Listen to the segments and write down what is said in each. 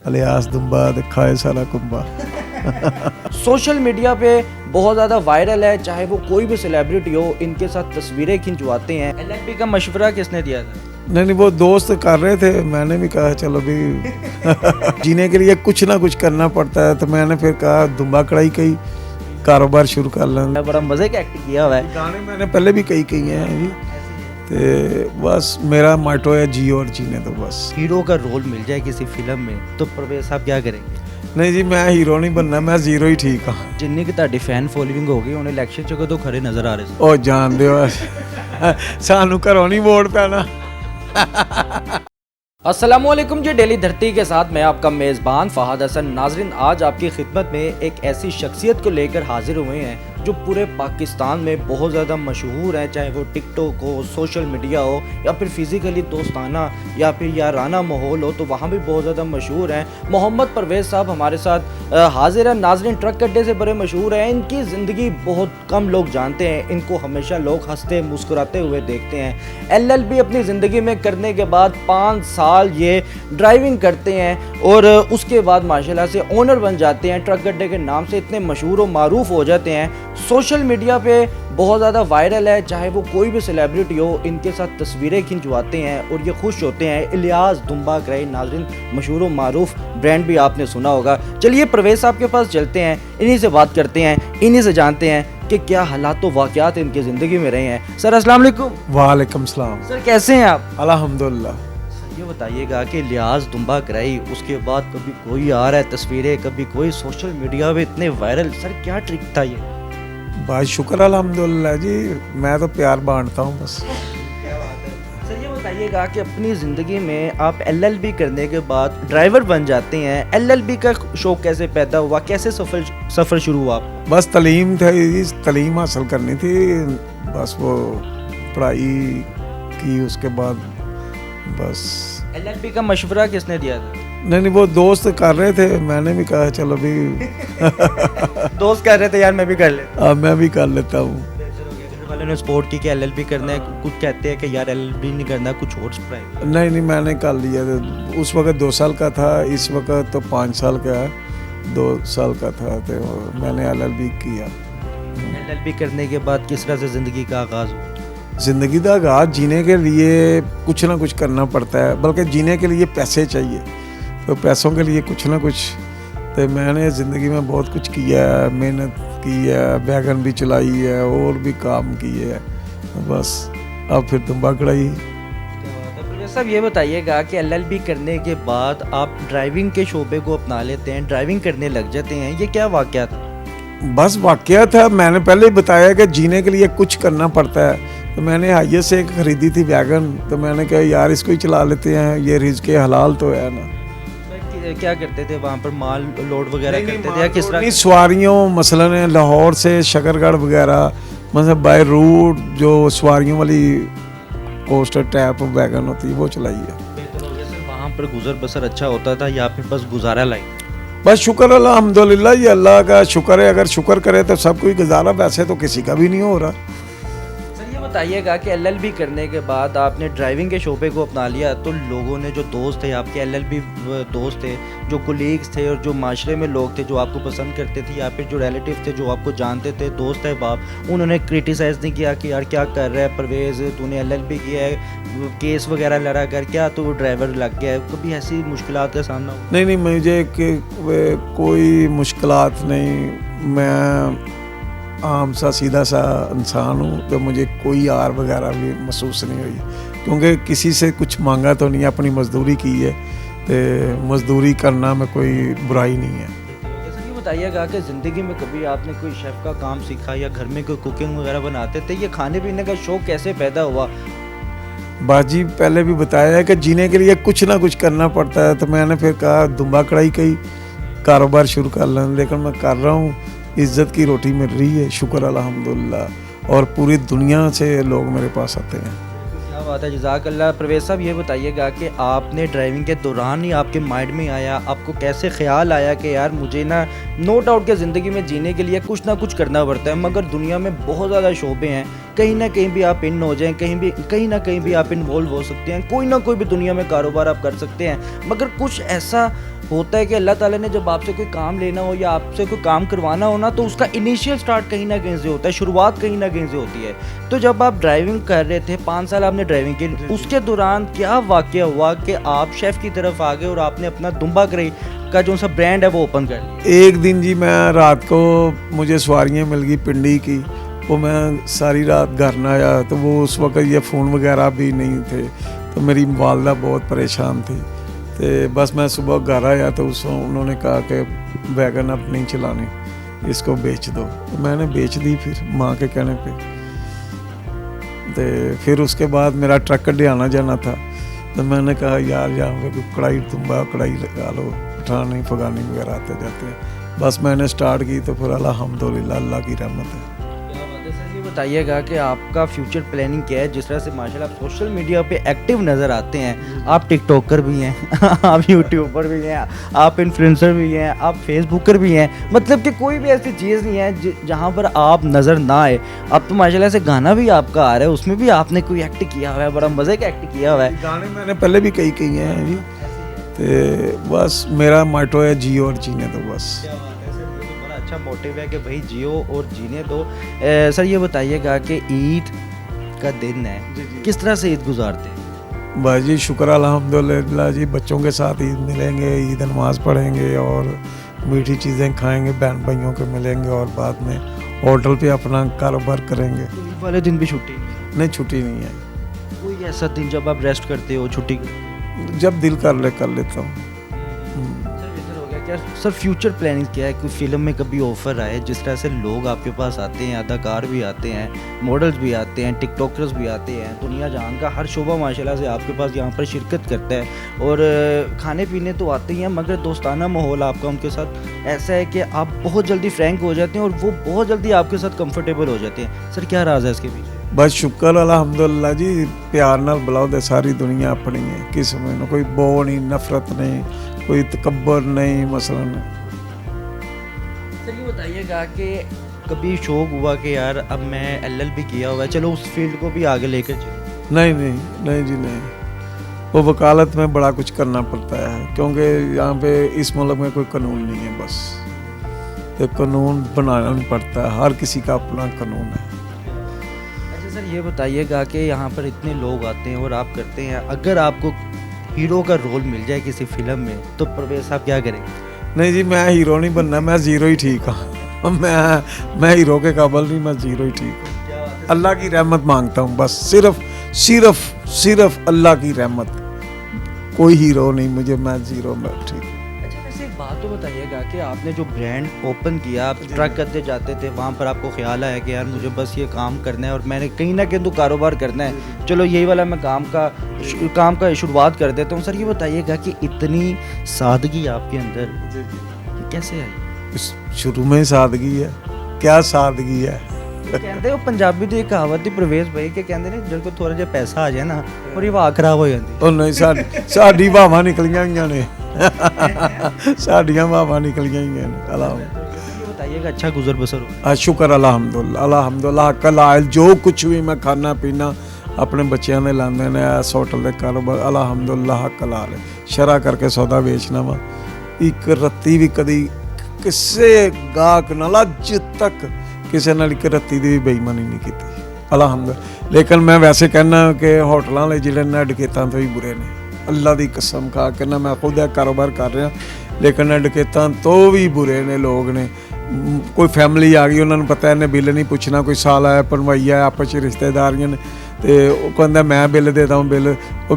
Alias दुम्बा दिखाए सारा कुंबा। Social media पे बहुत ज़्यादा वायरल है, चाहे वो कोई भी सेलिब्रिटी हो, इनके साथ तस्वीरें खिंचवाते हैं। एलएलबी का मशवरा किसने दिया था? नहीं, वो दोस्त कर रहे थे, मैंने भी कहा चलो भी जीने के लिए कुछ ना कुछ करना पड़ता है, तो मैंने फिर कहा दुम्बा कढ़ाई का ही कारोबार शुरू कर लें। बड़ा मज़े का एक्टिंग किया हुआ है। गाने मैंने पहले भी कई हैं जी, तो बस मेरा माइटो है जी और जीने तो बस। हीरो का रोल मिल जाए किसी फिल्म में तो परवेज साहब क्या करेंगे? नहीं जी, मैं हीरो नहीं बनना, मैं जीरो ही ठीक हाँ। जिन्नी की ਤੁਹਾਡੀ फैन फॉलोइंग हो गई, उन्हें इलेक्शन च कदों खड़े नजर आ रहे थे? ਉਹ ਜਾਣਦੇ ਹੋ ਸਾਨੂੰ ਘਰੋਂ ਨਹੀਂ ਵੋਟ ਪੈਣਾ। अस्सलामुअलैकुम जी, डेली धरती के साथ मैं आपका मेज़बान फ़हाद हसन। नाजरीन, आज आपकी खिदमत में एक ऐसी शख्सियत को लेकर हाजिर हुए हैं जो पूरे पाकिस्तान में बहुत ज़्यादा मशहूर है, चाहे वो टिकटॉक हो, सोशल मीडिया हो, या फिर फिज़िकली दोस्ताना या फिर याराना माहौल हो, तो वहाँ भी बहुत ज़्यादा मशहूर हैं। मोहम्मद परवेज़ साहब हमारे साथ हाजिर है। नाजरीन, ट्रक अड्डे से बड़े मशहूर हैं। इनकी ज़िंदगी बहुत कम लोग जानते हैं, इनको हमेशा लोग हंसते मुस्कुराते हुए देखते हैं। LLB अपनी ज़िंदगी में करने के बाद 5 साल ये ड्राइविंग करते हैं और उसके बाद माशाल्लाह से ओनर बन जाते हैं। ट्रक अड्डे के नाम से इतने मशहूर और मारूफ हो जाते हैं। सोशल मीडिया पे बहुत ज़्यादा वायरल है, चाहे वो कोई भी सेलिब्रिटी हो, इनके साथ तस्वीरें खिंचवाते हैं और ये खुश होते हैं। अलियास दुम्बा कढ़ाई, नाज़रीन, मशहूर और मारूफ ब्रांड भी आपने सुना होगा। चलिए परवेज़ साहब के पास चलते हैं, इन्हीं से बात करते हैं, इन्हीं से जानते हैं कि क्या हालात व वाक़यात इनकी ज़िंदगी में रहे हैं। सर अस्सलाम वालेकुम। वालेकुम सलाम। सर कैसे हैं आप? अल्हम्दुलिल्लाह। ये बताइएगा कि लिहाज दुम्बा कराई, उसके बाद कभी कोई आ रहा है तस्वीरें, कभी कोई सोशल मीडिया पे इतने वायरल, सर क्या ट्रिक था ये? भाई शुक्र अल्हम्दुलिल्लाह जी, मैं तो प्यार बांटता हूँ बस। क्या बात है। सर ये बताइएगा कि अपनी ज़िंदगी में आप LLB करने के बाद ड्राइवर बन जाते हैं, LLB का शौक़ कैसे पैदा हुआ, कैसे सफ़र शुरू हुआ आपका? बस तलीम थी, तलीम हासिल करनी थी, बस वो पढ़ाई की, उसके बाद बस। LLB का मशवरा किसने दिया था? नहीं, वो दोस्त कर रहे थे, मैंने भी कहा चलो भी दोस्त कह रहे थे यार मैं भी कर लेता। मैं भी कर लेता हूँ। घर वालों ने सपोर्ट की कि LLB करना है, कुछ कहते हैं कि यार LLB नहीं करना, कुछ और ट्राई। नहीं, मैंने कर लिया। उस वक्त 2 साल का था, इस वक्त तो 5 साल का है, 2 साल का था, तो मैंने LLB किया। LLB करने के बाद किस तरह से ज़िंदगी का आगाज़ हुआ? ज़िंदगी का आगाज़ जीने के लिए कुछ ना कुछ करना पड़ता है, बल्कि जीने के लिए पैसे चाहिए, तो पैसों के लिए कुछ ना कुछ। तो मैंने ज़िंदगी में बहुत कुछ किया है, मेहनत की है, वैगन भी चलाई है और भी काम किए हैं, बस अब फिर दुम्बा कढ़ाई। सब ये बताइएगा कि LLB करने के बाद आप ड्राइविंग के शोबे को अपना लेते हैं, ड्राइविंग करने लग जाते हैं, ये क्या वाक़या था? बस वाक़या था, मैंने पहले ही बताया कि जीने के लिए कुछ करना पड़ता है। तो मैंने हाइए से एक ख़रीदी थी वैगन, तो मैंने कहा यार इसको ही चला लेते हैं, ये रिज़्क़ के हलाल तो है ना। क्या करते थे वहाँ पर, माल लोड वगैरह करते थे या किस तरह? सवारियों, मसलन लाहौर से शकरगढ़ वगैरह, मतलब बाय रूट जो सवारियों वाली कोस्टर टाइप वैगन होती है वो चलाई है। बेहतर हो गया सर, वहाँ पर गुजर बसर अच्छा होता था या फिर बस गुजारा लाइक? बस शुक्र अल्हम्दुलिल्लाह, ये अल्लाह का शुक्र है, अगर शुक्र करे तो सब कोई गुजारा, वैसे तो किसी का भी नहीं हो रहा। बताइएगा कि LLB करने के बाद आपने ड्राइविंग के शोबे को अपना लिया, तो लोगों ने, जो दोस्त थे आपके LLB दोस्त थे, जो कोलीग्स थे और जो माशरे में लोग थे जो आपको पसंद करते थे या फिर जो रिलेटिव थे जो आपको जानते थे, दोस्त है बाप, उन्होंने क्रिटिसाइज़ नहीं किया कि यार क्या कर रहा है परवेज़, तूने LLB किया है, केस वगैरह लड़ा कर, क्या तू ड्राइवर लग गया है? कभी ऐसी मुश्किलात का सामना हुआ? नहीं, मुझे कोई मुश्किलात नहीं, मैं आम सा सीधा सा इंसान हूँ, तो मुझे कोई आर वगैरह भी महसूस नहीं हुई, क्योंकि किसी से कुछ मांगा तो नहीं, अपनी मजदूरी की है, तो मजदूरी करना में कोई बुराई नहीं है। जैसे ये बताइएगा कि ज़िंदगी में कभी आपने कोई शेफ़ का काम सीखा या घर में कोई कुकिंग वगैरह बनाते थे, ये खाने पीने का शौक़ कैसे पैदा हुआ? बाजी पहले भी बताया है कि जीने के लिए कुछ ना कुछ करना पड़ता है, तो मैंने फिर कहा दुम्बा कढ़ाई का ही कारोबार शुरू कर लें, लेकिन मैं कर रहा हूँ, इज़्ज़त की रोटी मिल रही है, शुक्र अल्हम्दुलिल्लाह, और पूरी दुनिया से लोग मेरे पास आते हैं। क्या बात है, जज़ाकल्लाह। परवेज़ साहब ये बताइएगा कि आपने ड्राइविंग के दौरान ही आपके माइंड में आया, आपको कैसे ख्याल आया कि यार मुझे ना, नो डाउट कि ज़िंदगी में जीने के लिए कुछ ना कुछ करना पड़ता है, मगर दुनिया में बहुत ज़्यादा शोबे हैं, कहीं ना कहीं भी आप इन हो जाएं, कहीं ना कहीं भी आप इन्वॉल्व हो सकते हैं, कोई ना कोई भी दुनिया में कारोबार आप कर सकते हैं। मगर कुछ ऐसा होता है कि अल्लाह ताला ने जब आपसे कोई काम लेना हो या आपसे कोई काम करवाना हो ना, तो उसका इनिशियल स्टार्ट कहीं ना कहीं से होता है, शुरुआत कहीं ना कहीं से होती है। तो जब आप ड्राइविंग कर रहे थे, 5 साल आपने ड्राइविंग की, उसके दौरान क्या वाक़या हुआ कि आप शेफ़ की तरफ आ गए और आपने अपना दुम्बा करी का जो सा ब्रांड है वो ओपन कर लिया? एक दिन जी मैं रात को मुझे सवारियाँ मिल गई पिंडी की, वो मैं सारी रात घर ना आया, तो वो उस वक्त ये फ़ोन वगैरह भी नहीं थे, तो मेरी वालदा बहुत परेशान थी। तो बस मैं सुबह घर आया तो उन्होंने कहा कि वैगन अब नहीं चलानी, इसको बेच दो। तो मैंने बेच दी फिर माँ के कहने पे। तो फिर उसके बाद मेरा ट्रक आना जाना था, तो मैंने कहा यार यहाँ पे कोई कढ़ाई तुम्बा कढ़ाई लगा लो, पठानी फगानी वगैरह आते जाते हैं। बस मैंने स्टार्ट की तो फिर अल्हम्दुलिल्लाह अल्लाह की रहमत है। क्या बात है सर। ये बताइएगा कि आपका फ्यूचर प्लानिंग क्या है? जिस तरह से माशाल्लाह आप सोशल मीडिया पे एक्टिव नज़र आते हैं, आप टिकटॉकर भी हैं आप यूट्यूबर भी हैं, आप इन्फ्लुएंसर भी हैं, आप फेसबुकर भी हैं, मतलब कि कोई भी ऐसी चीज़ नहीं है जहाँ पर आप नज़र ना आए। अब तो माशाल्लाह से गाना भी आपका आ रहा है, उसमें भी आपने कोई एक्ट किया हुआ है, बड़ा मज़े का एक्ट किया हुआ है। गाने मैंने पहले भी कई किए हैं जी। तो बस मेरा मोटो है जियो और जीने दो बस। क्या बात है सर, ये तो बड़ा अच्छा मोटिव है कि भाई जियो और जीने दो। सर ये बताइएगा कि ईद का दिन है, किस तरह से ईद गुजारते हैं? बस जी शुक्र अल्हम्दुलिल्लाह जी, बच्चों के साथ ईद मिलेंगे, ईद नमाज पढ़ेंगे और मीठी चीज़ें खाएंगे, बहन भाइयों के मिलेंगे और बाद में होटल पे अपना कारोबार करेंगे। तो ईद वाले दिन भी छुट्टी नहीं? नहीं छुट्टी नहीं है, कोई ऐसा दिन जब आप रेस्ट करते हो, छुट्टी करते हो? जब दिल कर लेता हूँ। सर बेहतर हो गया क्या? सर फ्यूचर प्लानिंग क्या है? कोई फिल्म में कभी ऑफर आए, जिस तरह से लोग आपके पास आते हैं, अदाकार भी आते हैं, मॉडल्स भी आते हैं, टिकटॉकर्स भी आते हैं, दुनिया जहान का हर शोबा माशाल्लाह से आपके पास यहाँ पर शिरकत करता है, और खाने पीने तो आते ही हैं, मगर दोस्ताना माहौल आपका उनके साथ ऐसा है कि आप बहुत जल्दी फ्रैंक हो जाते हैं और वो बहुत जल्दी आपके साथ कंफर्टेबल हो जाते हैं। सर क्या राज है इसके पीछे? बस शुक्र अल्हम्दुलिल्लाह जी, प्यार नाल बुलाओ दे, सारी दुनिया अपनी है, किसी में कोई बो नहीं, नफरत नहीं, कोई तकब्बर नहीं, मसलन। सर ये बताइएगा कि कभी शौक हुआ कि यार अब मैं एलएलबी किया हुआ है, चलो उस फील्ड को भी आगे लेकर चलो? नहीं जी नहीं, वो वकालत में बड़ा कुछ करना पड़ता है, क्योंकि यहाँ पे इस मुल्क में कोई कानून नहीं है, बस एक कानून बनाना नहीं पड़ता है, हर किसी का अपना कानून है। सर ये बताइएगा कि यहाँ पर इतने लोग आते हैं और आप करते हैं, अगर आपको हीरो का रोल मिल जाए किसी फिल्म में, तो परवेज साहब क्या करेंगे? नहीं जी, मैं हीरो नहीं बनना, मैं ज़ीरो ही ठीक हूँ। मैं हीरो के काबिल नहीं, मैं ज़ीरो ही ठीक हूँ। अल्लाह की रहमत मांगता हूँ बस, सिर्फ अल्लाह की रहमत, कोई हीरो नहीं मुझे, मैं ज़ीरो में ठीक हूँ। अच्छा वैसे एक बात तो बताइएगा कि आपने जो ब्रांड ओपन किया, आप ट्रक करते जाते थे, वहाँ पर आपको ख्याल आया कि यार मुझे बस ये काम करना है और मैंने कहीं ना कहीं तो कारोबार करना है, चलो यही वाला मैं काम का शुरुआत कर देता हूँ। सर ये बताइएगा कि इतनी सादगी आपके अंदर कैसे आई? शुरू में ही सादगी है, क्या सादगी है। कहते हो पंजाबी ਦੀ ਕਹਾਵਤ ਦੀ ਪ੍ਰਵੇਸ਼ ਭਾਈ ਕਿ ਕਹਿੰਦੇ ਨੇ ਜਦੋਂ ਥੋੜਾ ਜਿਹਾ ਪੈਸਾ ਆ ਜਾਏ ਨਾ ਪੂਰੀ ਵਾਹ ਖਰਾਬ ਹੋ ਜਾਂਦੀ। ਉਹ ਨਹੀਂ, ਸਾਡੀ ਵਾਹਾਂ ਨਿਕਲੀਆਂ ਹੋਈਆਂ ਨੇ, ਸਾਡੀਆਂ ਵਾਹਾਂ ਨਿਕਲੀਆਂ ਹੋਈਆਂ ਨੇ। ये बताइएगा अच्छा गुजर बसर हो? शुक्र अल्हम्दुलिल्लाह कलाल, जो कुछ भी मैं खाना पीना अपने बच्चों ने लाते ने, इस होटल के कारोबार अल्हम्दुलिल्लाह कलाल है। शरा करके सौदा बेचना वा, एक रत्ती भी कदी किसी गाहक नाल अज तक किसी नाल एक रत्ती दी भी बेईमानी नहीं की अल्हम्दुलिल्लाह। लेकिन मैं वैसे कहना कि होटलों वाले जिहड़े ने डकैतां तो ही बुरे ने, अल्लाह की कसम खा के ना, मैं खुद कारोबार कर रहा, लेकिन डकैतां तो भी बुरे ने लोग ने। कोई फैमिली आ गई, उन्होंने पता इन्हें बिल नहीं पूछना, कोई साल आया पनवाई आया, आपस च रिश्तेदारियां ने, तो वो कहता मैं बिल देता हूँ,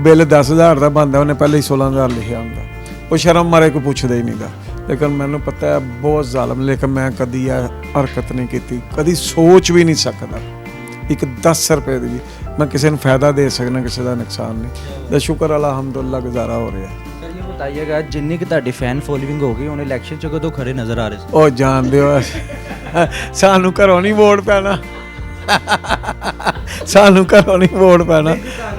बिल 10,000 का बनता, उन्हें पहले ही 16,000 लिखा होंगे, वो शर्म मारे कोई पूछता ही नहीं था। लेकिन मैंने पता है बहुत जालम, लेकिन मैं कदी हरकत नहीं की, कदी सोच भी नहीं सकता। एक 10 रुपए की मैं किसी ने फायदा दे सकना, किसी का नुकसान नहीं। तो शुक्र अल्हम्दुलिल्लाह गुजारा हो रहा है। सर ये बताइएगा जिन्नी की ਤੁਹਾਡੀ फैन फॉलोइंग हो गई, ਹੁਣ ਇਲੈਕਸ਼ਨ ਚ ਕਦੋਂ ਖੜੇ ਨਜ਼ਰ ਆ ਰਹੇ ਸੀ? ਉਹ ਜਾਣਦੇ ਹੋ ਸਾਨੂੰ ਘਰੋਂ ਨਹੀਂ ਵੋਟ ਪੈਣਾ, ਸਾਨੂੰ ਘਰੋਂ ਨਹੀਂ ਵੋਟ ਪੈਣਾ,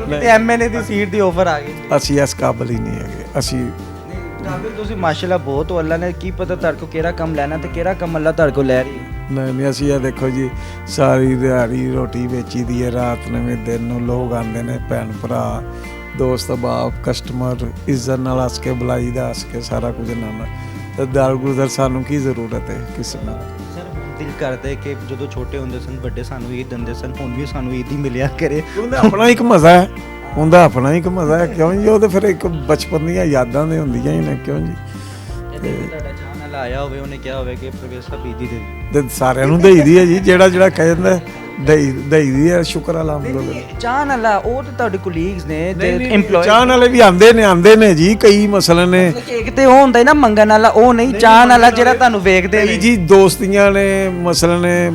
ਤੇ ਐਮਐਲਏ ਦੀ ਸੀਟ ਦੀ ਆਫਰ ਆ ਗਈ। ਅਸੀਂ ਇਸ ਕਾਬਲ ਹੀ ਨਹੀਂ ਹੈਗੇ, ਅਸੀਂ ਨਾਜ਼ਰੀਨ ਤੁਸੀਂ ਮਾਸ਼ਾਅੱਲਾ ਬਹੁਤ ਹੋ, ਅੱਲਾ ਨੇ ਕੀ ਪਤਾ ਤੁਹਾਡੇ ਕੋ ਕਿਹੜਾ ਕੰਮ ਲੈਣਾ ਤੇ ਕਿਹੜਾ ਕੰਮ ਅੱਲਾ ਤੁਹਾਡੇ ਕੋ ਲੈ ਰਹੀ ਹੈ। ਨਹੀਂ ਅਸੀਂ ਇਹ ਦੇਖੋ ਜੀ ਸਾਰੀ ਦਿਹਾੜੀ ਰੋਟੀ ਵੇਚੀ ਦੀ ਹੈ, ਰਾਤ ਨਵੇਂ ਦਿਨ ਨੂੰ ਲੋਕ ਆਉਂਦੇ ਨੇ, ਭੈਣ ਭਰਾ ਦੋਸਤ ਬਾਪ ਕਸਟਮਰ, ਇੱਜ਼ਤ ਨਾਲ ਹੱਸ ਕੇ ਬੁਲਾਈ ਦਾ, ਹੱਸ ਕੇ ਸਾਰਾ ਕੁਝ ਨਾਲ ਤੇ ਦਰ ਗੁਜ਼ਰ ਸਾਨੂੰ ਕੀ ਜ਼ਰੂਰਤ ਹੈ ਕਿਸੇ ਨਾਲ। ਸਰ ਦਿਲ ਕਰਦਾ ਹੈ ਕਿ ਜਦੋਂ ਛੋਟੇ ਹੁੰਦੇ ਸਨ ਵੱਡੇ ਸਾਨੂੰ ਈਦ ਦਿੰਦੇ ਸਨ, ਹੁਣ ਵੀ ਸਾਨੂੰ ਈਦ ਹੀ ਮਿਲਿਆ ਕਰੇ। ਉਹਦਾ ਆਪਣਾ ਇੱਕ ਮਜ਼ਾ ਹੈ, ਉਹਦਾ ਆਪਣਾ ਇੱਕ ਮਜ਼ਾ ਹੈ ਕਿਉਂ ਜੀ, ਉਹ ਤੇ ਫਿਰ ਇੱਕ ਬਚਪਨ ਦੀਆਂ ਯਾਦਾਂ ਦੇ ਹੁੰਦੀਆਂ ਹੀ ਨੇ ਕਿਉਂ ਜੀ। ਤੇ ਤੁਹਾਡਾ ਚਾਹਣ ਵਾਲਾ ਆਇਆ ਹੋਵੇ ਉਹਨੇ ਕਿਹਾ ਹੋਵੇ ਕਿ ਪ੍ਰਵੇਸ਼ ਸਾਹਿਬ ਈਦ ਹੀ ਦੇ ਦਿਓ। ਤੇ ਸਾਰਿਆਂ ਨੂੰ ਦੇਈਦੀ ਹੈ ਜੀ, ਜਿਹੜਾ ਕਹਿ ਜਾਂਦਾ ਦੇਈਦੀ ਹੈ, ਸ਼ੁਕਰ ਅਲਹਮਦੁਲਿਲਾ। ਚਾਹਣ ਵਾਲਾ ਉਹ ਤੇ ਤੁਹਾਡੇ ਕੋਲੀਗਸ ਨੇ ਤੇ EMPLOYEE ਚਾਹਣ ਵਾਲੇ ਵੀ ਆਂਦੇ ਨੇ ਜੀ, ਕਈ ਮਸਲੇ ਨੇ। ਇੱਕ ਤੇ ਉਹ ਹੁੰਦਾ ਨਾ ਮੰਗਣ ਵਾਲਾ, ਉਹ ਨਹੀਂ ਚਾਹਣ ਵਾਲਾ ਜਿਹੜਾ ਤੁਹਾਨੂੰ ਵੇਖਦੇ ਕਈ ਨੇ ਜੀ ਦੋਸਤੀਆਂ ਨੇ ਮਸਲੇ ਨੇ,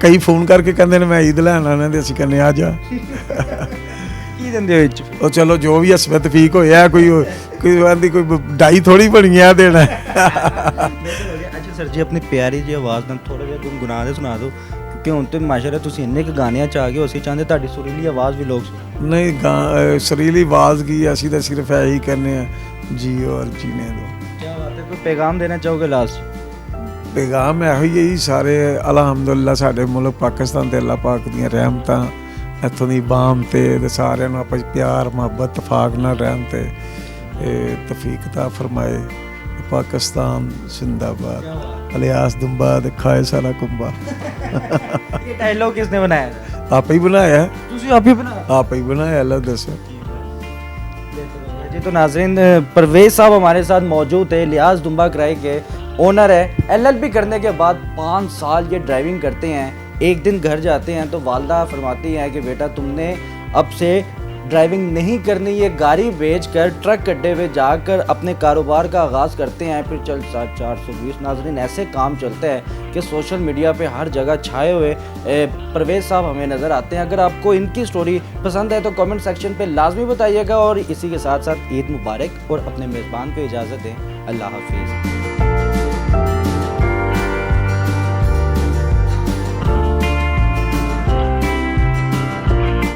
ਕਈ ਫੋਨ ਕਰਕੇ ਕਹਿੰਦੇ ਨੇ ਮੈਂ ਈਦ ਲੈਣ ਆਣਾ ਤੇ ਅਸੀਂ ਕਹਿੰਦੇ ਆ ਜਾ। ਕੀ ਦਿੰਦੇ ਹੋ ਵਿੱਚ? ਉਹ ਚਲੋ ਜੋ ਵੀ ਹਸਬਤ ਤਫੀਕ ਹੋਇਆ, ਕੋਈ ਆਂਦੀ ਕੋਈ ਡਾਈ ਥੋੜੀ ਬਣੀ ਆ ਦੇਣਾ। ਅੱਛਾ ਸਰ ਜੀ ਆਪਣੀ ਪਿਆਰੀ ਜੀ ਆਵਾਜ਼ ਨਾਲ ਥੋੜਾ ਜਿਹਾ ਗੁੰਗੁਣਾ ਦੇ ਸੁਣਾ ਦਿਓ, ਕਿਉਂਕਿ ਹੁਣ ਤੇ ਮਾਸ਼ਾਅੱਲਾ ਤੁਸੀਂ ਇੰਨੇ ਕੁ ਗਾਣਿਆਂ ਚ ਆ ਗਏ ਹੋ, ਅਸੀਂ ਚਾਹੁੰਦੇ ਤੁਹਾਡੀ ਸੁਰੀਲੀ ਆਵਾਜ਼ ਵੀ ਲੋਕ ਸੁਣਨ। ਨਹੀਂ ਸਰੀਲੀ ਆਵਾਜ਼ ਕੀ, ਅਸੀਂ ਤਾਂ ਸਿਰਫ ਇਹੀ ਕਹਿੰਦੇ ਆ ਜੀਓ ਔਰ ਜੀਨੇ ਦੋ। ਕੀ ਬਾਤ ਹੈ, ਕੋਈ ਪੈਗਾਮ ਦੇਣਾ ਚਾਹੋਗੇ ਲਾਸਟ? ਪੈਗਾਮ ਇਹੋ ਹੀ ਹੈ ਜੀ, ਸਾਰੇ ਅਲਹਮਦੁਲਿਲਾ ਸਾਡੇ ਮੁਲਕ ਪਾਕਿਸਤਾਨ ਤੇ ਅੱਲਾਹ ਪਾਕ ਦੀਆਂ ਰਹਿਮਤਾਂ ਇੱਥੋਂ ਦੀ ਬਾਮ ਤੇ ਸਾਰਿਆਂ ਨੂੰ ਆਪਸ ਪਿਆਰ ਮੁਹੱਬਤ ਤਫਾਕ ਨਾਲ ਰਹਿਣ ਤੇ ਤਫੀਕ ਤਾ ਫਰਮਾਏ। पाकिस्तान जिंदाबाद, अलियास दुम्बा दिखाए सारा कुंबा। ये डायलॉग किसने बनाया था? आप ही बनाया है, ਤੁਸੀਂ ਆਪ ਹੀ बनाया? आप ही बनाया, अल्लाह दसे। जी तो नाजरीन परवेज साहब हमारे साथ मौजूद है, लियाज दुम्बा किराए के ओनर है। LLB करने के बाद 5 साल ये ड्राइविंग करते हैं। एक दिन घर जाते हैं तो वालदा फरमाती हैं कि बेटा तुमने अब से ड्राइविंग नहीं करनी, ये गाड़ी बेचकर ट्रक अड्डे में जाकर अपने कारोबार का आगाज़ करते हैं। फिर चल 420 नाजरीन ऐसे काम चलते हैं कि सोशल मीडिया पे हर जगह छाए हुए परवेज़ साहब हमें नज़र आते हैं। अगर आपको इनकी स्टोरी पसंद है तो कमेंट सेक्शन पे लाजमी बताइएगा। और इसी के साथ साथ ईद मुबारक और अपने मेज़बान को इजाज़त दें। अल्लाह हाफिज़।